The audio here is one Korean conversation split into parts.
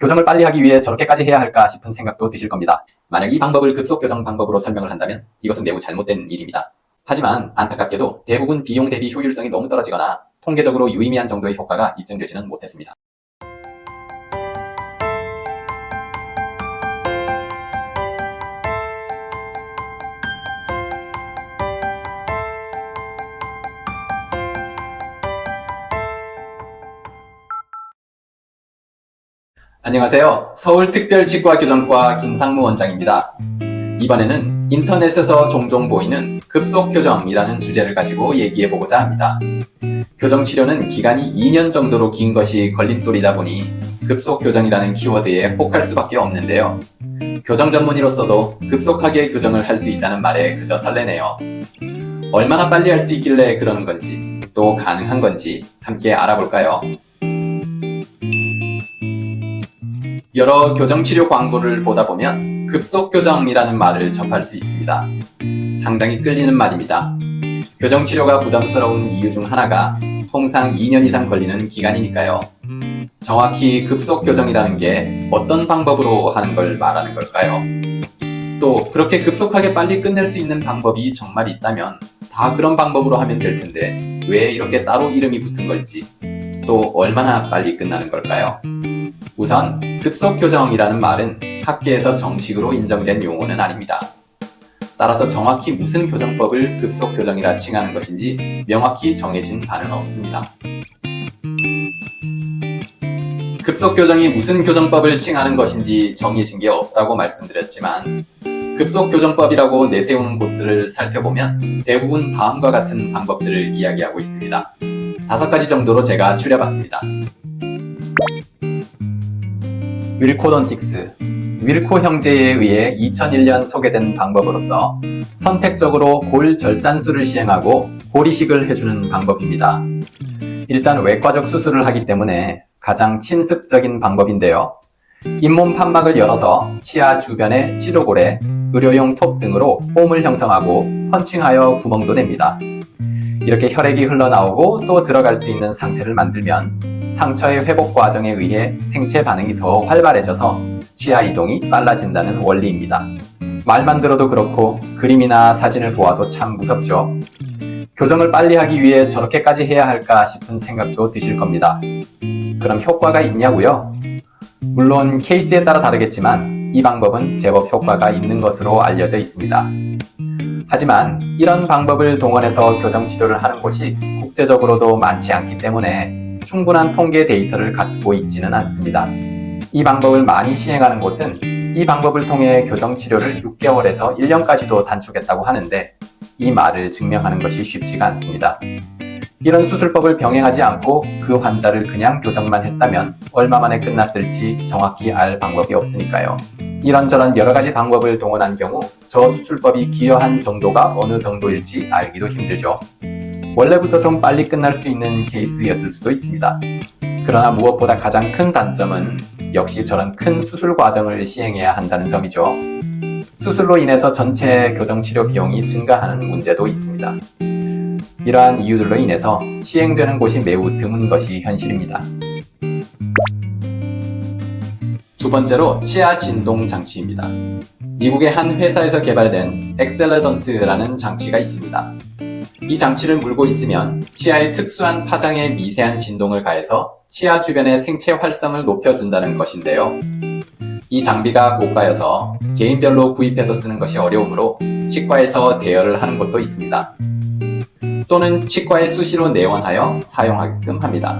교정을 빨리 하기 위해 저렇게까지 해야 할까 싶은 생각도 드실 겁니다. 만약 이 방법을 급속 교정 방법으로 설명을 한다면 이것은 매우 잘못된 일입니다. 하지만 안타깝게도 대부분 비용 대비 효율성이 너무 떨어지거나 통계적으로 유의미한 정도의 효과가 입증되지는 못했습니다. 안녕하세요. 서울특별치과교정과 김상무 원장입니다. 이번에는 인터넷에서 종종 보이는 급속교정이라는 주제를 가지고 얘기해보고자 합니다. 교정치료는 기간이 2년 정도로 긴 것이 걸림돌이다 보니 급속교정이라는 키워드에 혹할 수밖에 없는데요. 교정 전문의로서도 급속하게 교정을 할 수 있다는 말에 그저 설레네요. 얼마나 빨리 할 수 있길래 그러는 건지, 또 가능한 건지 함께 알아볼까요? 여러 교정치료 광고를 보다 보면 급속교정이라는 말을 접할 수 있습니다. 상당히 끌리는 말입니다. 교정치료가 부담스러운 이유 중 하나가 통상 2년 이상 걸리는 기간이니까요. 정확히 급속교정이라는 게 어떤 방법으로 하는 걸 말하는 걸까요? 또 그렇게 급속하게 빨리 끝낼 수 있는 방법이 정말 있다면 다 그런 방법으로 하면 될 텐데 왜 이렇게 따로 이름이 붙은 걸지, 또 얼마나 빨리 끝나는 걸까요? 우선 급속교정이라는 말은 학계에서 정식으로 인정된 용어는 아닙니다. 따라서 정확히 무슨 교정법을 급속교정이라 칭하는 것인지 명확히 정해진 바는 없습니다. 급속교정이 무슨 교정법을 칭하는 것인지 정해진 게 없다고 말씀드렸지만 급속교정법이라고 내세우는 곳들을 살펴보면 대부분 다음과 같은 방법들을 이야기하고 있습니다. 5가지 정도로 제가 추려봤습니다. 윌코돈틱스, 윌코 형제에 의해 2001년 소개된 방법으로서 선택적으로 골 절단술을 시행하고 골 이식을 해주는 방법입니다. 일단 외과적 수술을 하기 때문에 가장 친습적인 방법인데요. 잇몸 판막을 열어서 치아 주변의 치조골에 의료용 톱 등으로 홈을 형성하고 펀칭하여 구멍도 냅니다. 이렇게 혈액이 흘러나오고 또 들어갈 수 있는 상태를 만들면 상처의 회복 과정에 의해 생체 반응이 더 활발해져서 치아 이동이 빨라진다는 원리입니다. 말만 들어도 그렇고 그림이나 사진을 보아도 참 무섭죠. 교정을 빨리 하기 위해 저렇게까지 해야 할까 싶은 생각도 드실 겁니다. 그럼 효과가 있냐고요? 물론 케이스에 따라 다르겠지만 이 방법은 제법 효과가 있는 것으로 알려져 있습니다. 하지만 이런 방법을 동원해서 교정치료를 하는 곳이 국제적으로도 많지 않기 때문에 충분한 통계 데이터를 갖고 있지는 않습니다. 이 방법을 많이 시행하는 곳은 이 방법을 통해 교정치료를 6개월에서 1년까지도 단축했다고 하는데 이 말을 증명하는 것이 쉽지가 않습니다. 이런 수술법을 병행하지 않고 그 환자를 그냥 교정만 했다면 얼마 만에 끝났을지 정확히 알 방법이 없으니까요. 이런저런 여러가지 방법을 동원한 경우 저 수술법이 기여한 정도가 어느 정도일지 알기도 힘들죠. 원래부터 좀 빨리 끝날 수 있는 케이스였을 수도 있습니다. 그러나 무엇보다 가장 큰 단점은 역시 저런 큰 수술 과정을 시행해야 한다는 점이죠. 수술로 인해서 전체 교정치료 비용이 증가하는 문제도 있습니다. 이러한 이유들로 인해서 시행되는 곳이 매우 드문 것이 현실입니다. 두 번째로 치아 진동 장치입니다. 미국의 한 회사에서 개발된 엑셀러던트라는 장치가 있습니다. 이 장치를 물고 있으면 치아에 특수한 파장에 미세한 진동을 가해서 치아 주변의 생체 활성을 높여준다는 것인데요. 이 장비가 고가여서 개인별로 구입해서 쓰는 것이 어려우므로 치과에서 대여를 하는 곳도 있습니다. 또는 치과에 수시로 내원하여 사용하게끔 합니다.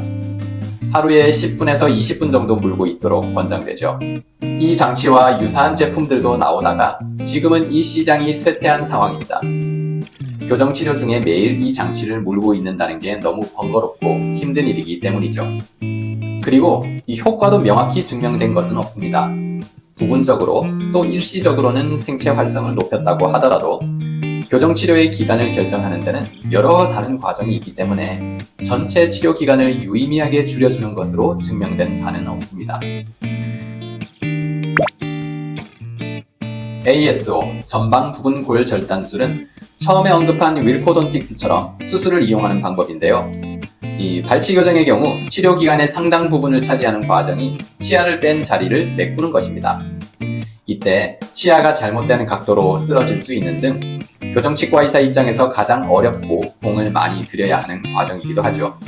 하루에 10분에서 20분 정도 물고 있도록 권장되죠. 이 장치와 유사한 제품들도 나오다가 지금은 이 시장이 쇠퇴한 상황입니다. 교정치료 중에 매일 이 장치를 물고 있는다는 게 너무 번거롭고 힘든 일이기 때문이죠. 그리고 이 효과도 명확히 증명된 것은 없습니다. 부분적으로 또 일시적으로는 생체 활성을 높였다고 하더라도 교정치료의 기간을 결정하는 데는 여러 다른 과정이 있기 때문에 전체 치료 기간을 유의미하게 줄여주는 것으로 증명된 바는 없습니다. ASO, 전방 부분 골 절단술은 처음에 언급한 윌코돈틱스처럼 수술을 이용하는 방법인데요. 이 발치 교정의 경우 치료 기간의 상당 부분을 차지하는 과정이 치아를 뺀 자리를 메꾸는 것입니다. 이때 치아가 잘못된 각도로 쓰러질 수 있는 등 교정치과 의사 입장에서 가장 어렵고 공을 많이 들여야 하는 과정이기도 하죠.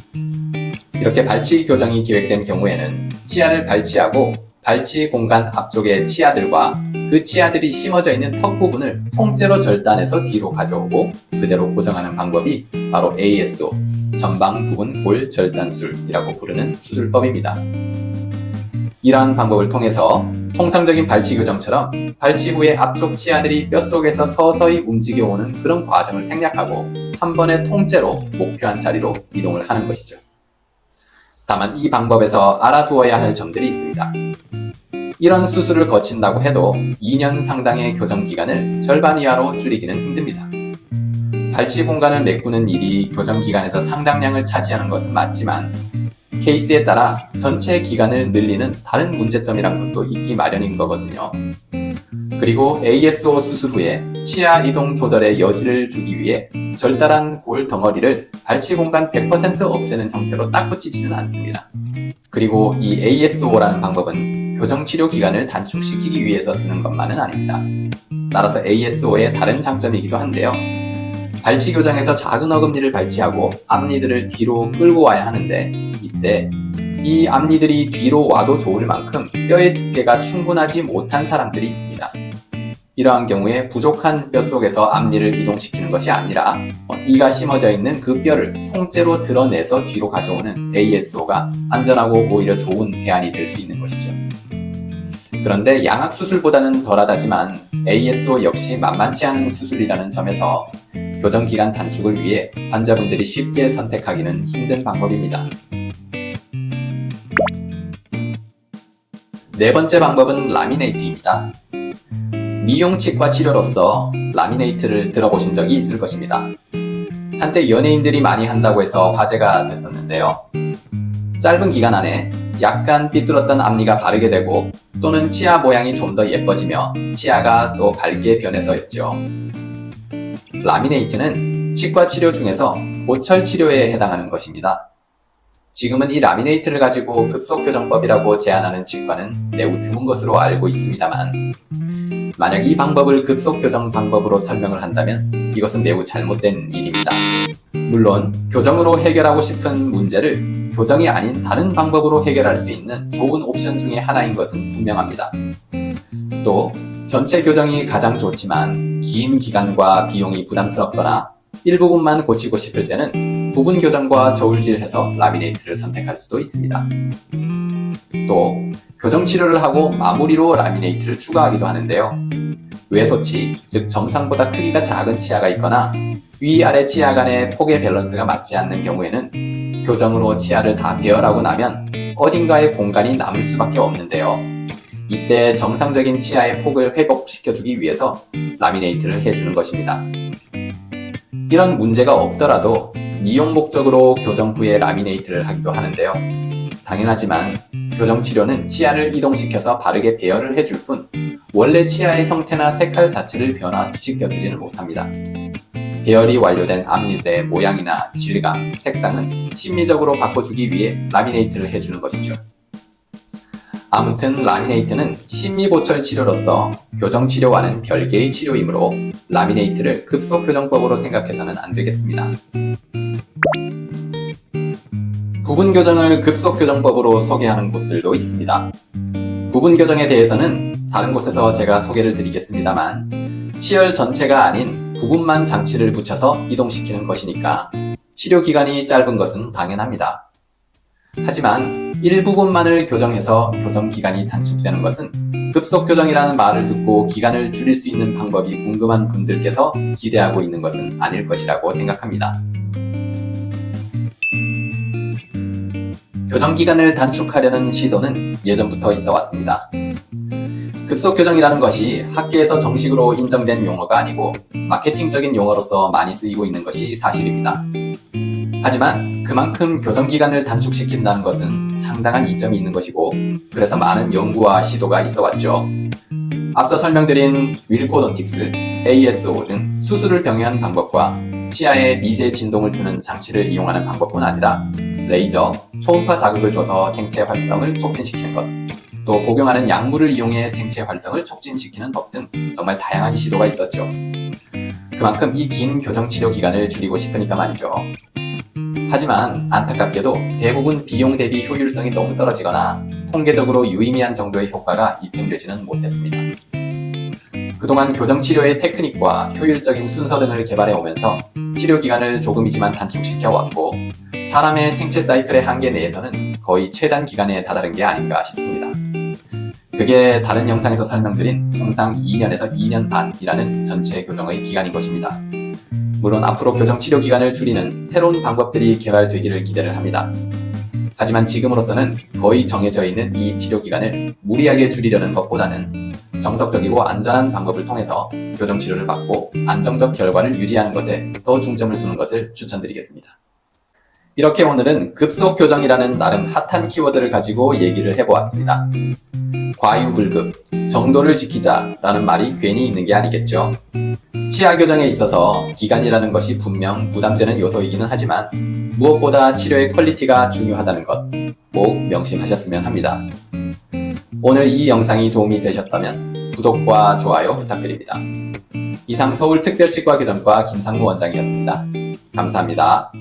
이렇게 발치 교정이 기획된 경우에는 치아를 발치하고 발치 공간 앞쪽의 치아들과 그 치아들이 심어져 있는 턱 부분을 통째로 절단해서 뒤로 가져오고 그대로 고정하는 방법이 바로 ASO, 전방 부분 골 절단술이라고 부르는 수술법입니다. 이러한 방법을 통해서 통상적인 발치 교정처럼 발치 후에 앞쪽 치아들이 뼛속에서 서서히 움직여오는 그런 과정을 생략하고 한 번에 통째로 목표한 자리로 이동을 하는 것이죠. 다만 이 방법에서 알아두어야 할 점들이 있습니다. 이런 수술을 거친다고 해도 2년 상당의 교정 기간을 절반 이하로 줄이기는 힘듭니다. 발치 공간을 메꾸는 일이 교정 기간에서 상당량을 차지하는 것은 맞지만 케이스에 따라 전체 기간을 늘리는 다른 문제점이란 것도 있기 마련인 거거든요. 그리고 ASO 수술 후에 치아 이동 조절의 여지를 주기 위해 절단한 골 덩어리를 발치 공간 100% 없애는 형태로 딱 붙이지는 않습니다. 그리고 이 ASO라는 방법은 교정 치료 기간을 단축시키기 위해서 쓰는 것만은 아닙니다. 따라서 ASO의 다른 장점이기도 한데요. 발치 교정에서 작은 어금니를 발치하고 앞니들을 뒤로 끌고 와야 하는데 이때 이 앞니들이 뒤로 와도 좋을 만큼 뼈의 두께가 충분하지 못한 사람들이 있습니다. 이러한 경우에 부족한 뼈 속에서 앞니를 이동시키는 것이 아니라 이가 심어져 있는 그 뼈를 통째로 드러내서 뒤로 가져오는 ASO가 안전하고 오히려 좋은 대안이 될 수 있는 것이죠. 그런데 양악 수술보다는 덜하다지만 ASO 역시 만만치 않은 수술이라는 점에서 교정 기간 단축을 위해 환자분들이 쉽게 선택하기는 힘든 방법입니다. 네 번째 방법은 라미네이트입니다. 미용치과 치료로서 라미네이트를 들어보신 적이 있을 것입니다. 한때 연예인들이 많이 한다고 해서 화제가 됐었는데요. 짧은 기간 안에 약간 삐뚤었던 앞니가 바르게 되고 또는 치아 모양이 좀 더 예뻐지며 치아가 또 밝게 변해서였죠. 라미네이트는 치과 치료 중에서 고철 치료에 해당하는 것입니다. 지금은 이 라미네이트를 가지고 급속교정법이라고 제안하는 치과는 매우 드문 것으로 알고 있습니다만 만약 이 방법을 급속교정 방법으로 설명을 한다면 이것은 매우 잘못된 일입니다. 물론 교정으로 해결하고 싶은 문제를 교정이 아닌 다른 방법으로 해결할 수 있는 좋은 옵션 중에 하나인 것은 분명합니다. 또 전체 교정이 가장 좋지만 긴 기간과 비용이 부담스럽거나 일부분만 고치고 싶을 때는 부분 교정과 저울질해서 라미네이트를 선택할 수도 있습니다. 또 교정 치료를 하고 마무리로 라미네이트를 추가하기도 하는데요. 외소치, 즉 정상보다 크기가 작은 치아가 있거나 위아래 치아 간의 폭의 밸런스가 맞지 않는 경우에는 교정으로 치아를 다 배열하고 나면 어딘가에 공간이 남을 수밖에 없는데요. 이때 정상적인 치아의 폭을 회복시켜주기 위해서 라미네이트를 해주는 것입니다. 이런 문제가 없더라도 미용 목적으로 교정 후에 라미네이트를 하기도 하는데요. 당연하지만 교정 치료는 치아를 이동시켜서 바르게 배열을 해줄 뿐 원래 치아의 형태나 색깔 자체를 변화시켜주지는 못합니다. 배열이 완료된 앞니들의 모양이나 질감, 색상은 심미적으로 바꿔주기 위해 라미네이트를 해주는 것이죠. 아무튼 라미네이트는 심미보철 치료로서 교정 치료와는 별개의 치료이므로 라미네이트를 급속교정법으로 생각해서는 안 되겠습니다. 부분 교정을 급속교정법으로 소개하는 곳들도 있습니다. 부분 교정에 대해서는 다른 곳에서 제가 소개를 드리겠습니다만 치열 전체가 아닌 부분만 장치를 붙여서 이동시키는 것이니까 치료 기간이 짧은 것은 당연합니다. 하지만 일부분만을 교정해서 교정 기간이 단축되는 것은 급속교정이라는 말을 듣고 기간을 줄일 수 있는 방법이 궁금한 분들께서 기대하고 있는 것은 아닐 것이라고 생각합니다. 교정 기간을 단축하려는 시도는 예전부터 있어 왔습니다. 급속교정이라는 것이 학계에서 정식으로 인정된 용어가 아니고 마케팅적인 용어로서 많이 쓰이고 있는 것이 사실입니다. 하지만 그만큼 교정 기간을 단축시킨다는 것은 상당한 이점이 있는 것이고 그래서 많은 연구와 시도가 있어 왔죠. 앞서 설명드린 윌코돈틱스, ASO 등 수술을 병행한 방법과 치아에 미세 진동을 주는 장치를 이용하는 방법뿐 아니라 레이저, 초음파 자극을 줘서 생체 활성을 촉진시키는 것, 또 복용하는 약물을 이용해 생체 활성을 촉진시키는 법 등 정말 다양한 시도가 있었죠. 그만큼 이 긴 교정치료 기간을 줄이고 싶으니까 말이죠. 하지만 안타깝게도 대부분 비용 대비 효율성이 너무 떨어지거나 통계적으로 유의미한 정도의 효과가 입증되지는 못했습니다. 그동안 교정치료의 테크닉과 효율적인 순서 등을 개발해 오면서 치료 기간을 조금이지만 단축시켜 왔고, 사람의 생체 사이클의 한계 내에서는 거의 최단 기간에 다다른 게 아닌가 싶습니다. 그게 다른 영상에서 설명드린 통상 2년에서 2년 반이라는 전체 교정의 기간인 것입니다. 물론 앞으로 교정 치료 기간을 줄이는 새로운 방법들이 개발되기를 기대를 합니다. 하지만 지금으로서는 거의 정해져 있는 이 치료 기간을 무리하게 줄이려는 것보다는 정석적이고 안전한 방법을 통해서 교정 치료를 받고 안정적 결과를 유지하는 것에 더 중점을 두는 것을 추천드리겠습니다. 이렇게 오늘은 급속 교정이라는 나름 핫한 키워드를 가지고 얘기를 해보았습니다. 과유불급, 정도를 지키자라는 말이 괜히 있는 게 아니겠죠. 치아 교정에 있어서 기간이라는 것이 분명 부담되는 요소이기는 하지만 무엇보다 치료의 퀄리티가 중요하다는 것 꼭 명심하셨으면 합니다. 오늘 이 영상이 도움이 되셨다면 구독과 좋아요 부탁드립니다. 이상 서울특별치과교정과 김상무 원장이었습니다. 감사합니다.